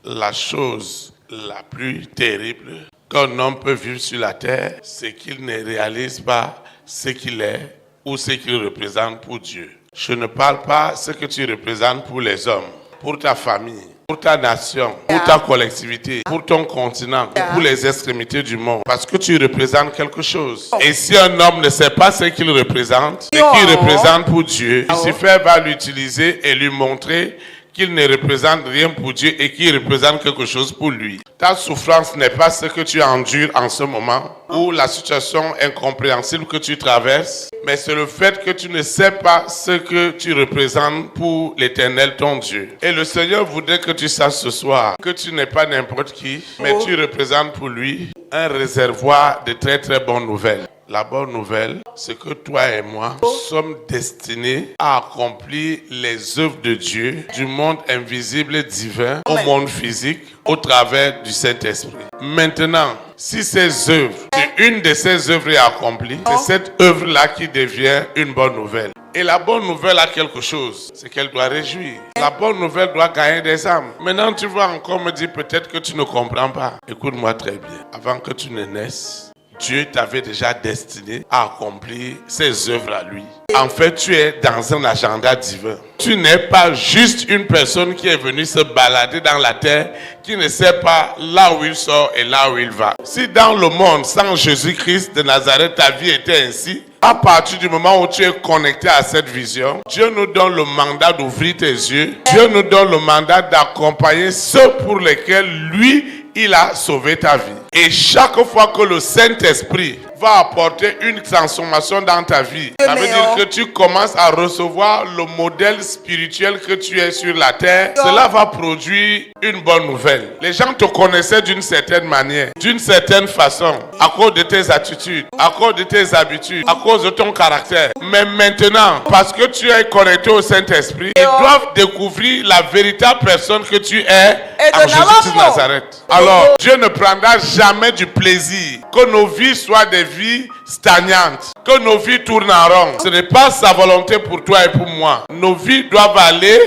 La chose la plus terrible qu'un homme peut vivre sur la terre, c'est qu'il ne réalise pas ce qu'il est ou ce qu'il représente pour Dieu. Je ne parle pas de ce que tu représentes pour les hommes, pour ta famille, pour ta nation, pour ta collectivité, pour ton continent, pour les extrémités du monde. Parce que tu représentes quelque chose. Et si un homme ne sait pas ce qu'il représente, ce qu'il représente pour Dieu, Lucifer va l'utiliser et lui montrer qu'il ne représente rien pour Dieu et qu'il représente quelque chose pour lui. Ta souffrance n'est pas ce que tu endures en ce moment ou la situation incompréhensible que tu traverses, mais c'est le fait que tu ne sais pas ce que tu représentes pour l'Éternel ton Dieu. Et le Seigneur voudrait que tu saches ce soir que tu n'es pas n'importe qui, mais tu représentes pour lui un réservoir de très très bonnes nouvelles. La bonne nouvelle, c'est que toi et moi sommes destinés à accomplir les œuvres de Dieu, du monde invisible et divin au monde physique, au travers du Saint-Esprit. Maintenant, si ces œuvres, si une de ces œuvres est accomplie, c'est cette œuvre-là qui devient une bonne nouvelle. Et la bonne nouvelle a quelque chose, c'est qu'elle doit réjouir. La bonne nouvelle doit gagner des âmes. Maintenant, tu vas encore me dire peut-être que tu ne comprends pas. Écoute-moi très bien. Avant que tu ne naisses, Dieu t'avait déjà destiné à accomplir ses œuvres à lui. En fait, tu es dans un agenda divin. Tu n'es pas juste une personne qui est venue se balader dans la terre, qui ne sait pas là où il sort et là où il va. Si dans le monde, sans Jésus-Christ de Nazareth, ta vie était ainsi, à partir du moment où tu es connecté à cette vision, Dieu nous donne le mandat d'ouvrir tes yeux. Dieu nous donne le mandat d'accompagner ceux pour lesquels lui, il a sauvé ta vie. Et chaque fois que le Saint-Esprit va apporter une transformation dans ta vie, ça veut dire que tu commences à recevoir le modèle spirituel que tu es sur la terre. Cela va produire une bonne nouvelle. Les gens te connaissaient d'une certaine manière, d'une certaine façon, à cause de tes attitudes, à cause de tes habitudes, à cause de ton caractère. Mais maintenant, parce que tu es connecté au Saint-Esprit, ils doivent découvrir la véritable personne que tu es en Jésus-Christ de Nazareth. Alors, Dieu ne prendra jamais du plaisir que nos vies soient des vies stagnantes, que nos vies tournent en rond. Ce n'est pas sa volonté pour toi et pour moi. Nos vies doivent aller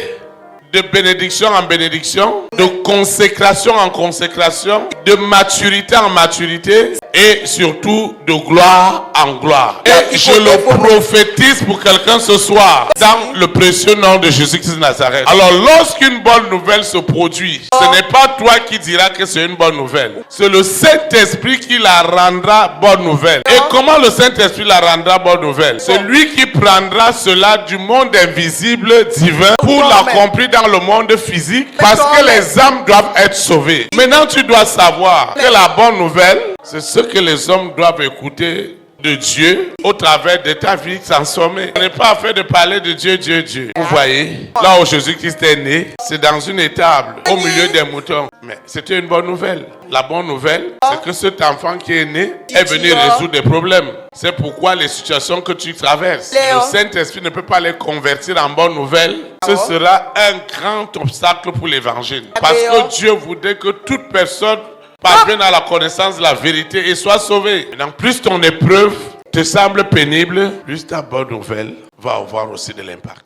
de bénédiction en bénédiction, de consécration en consécration, de maturité en maturité et surtout de gloire en gloire. Et je le prophétise pour quelqu'un ce soir dans le précieux nom de Jésus-Christ de Nazareth. Alors lorsqu'une bonne nouvelle se produit, ce n'est pas toi qui diras que c'est une bonne nouvelle. C'est le Saint-Esprit qui la rendra bonne nouvelle. Et comment le Saint-Esprit la rendra bonne nouvelle? C'est lui qui prendra cela du monde invisible divin pour l'accomplir dans le monde physique, parce que les âmes doivent être sauvées. Maintenant, tu dois savoir que la bonne nouvelle, c'est ce que les hommes doivent écouter de Dieu au travers de ta vie transformée. Ce n'est pas affaire de parler de Dieu, Dieu, Dieu. Vous voyez, là où Jésus-Christ est né, c'est dans une étable, au milieu des moutons. Mais c'était une bonne nouvelle. La bonne nouvelle, c'est que cet enfant qui est né est venu résoudre des problèmes. C'est pourquoi les situations que tu traverses, le Saint-Esprit ne peut pas les convertir en bonnes nouvelles. Ce sera un grand obstacle pour l'évangile. Parce que Dieu voudrait que toute personne parvienne à la connaissance de la vérité et soit sauvée. Maintenant, plus ton épreuve te semble pénible, plus ta bonne nouvelle va avoir aussi de l'impact.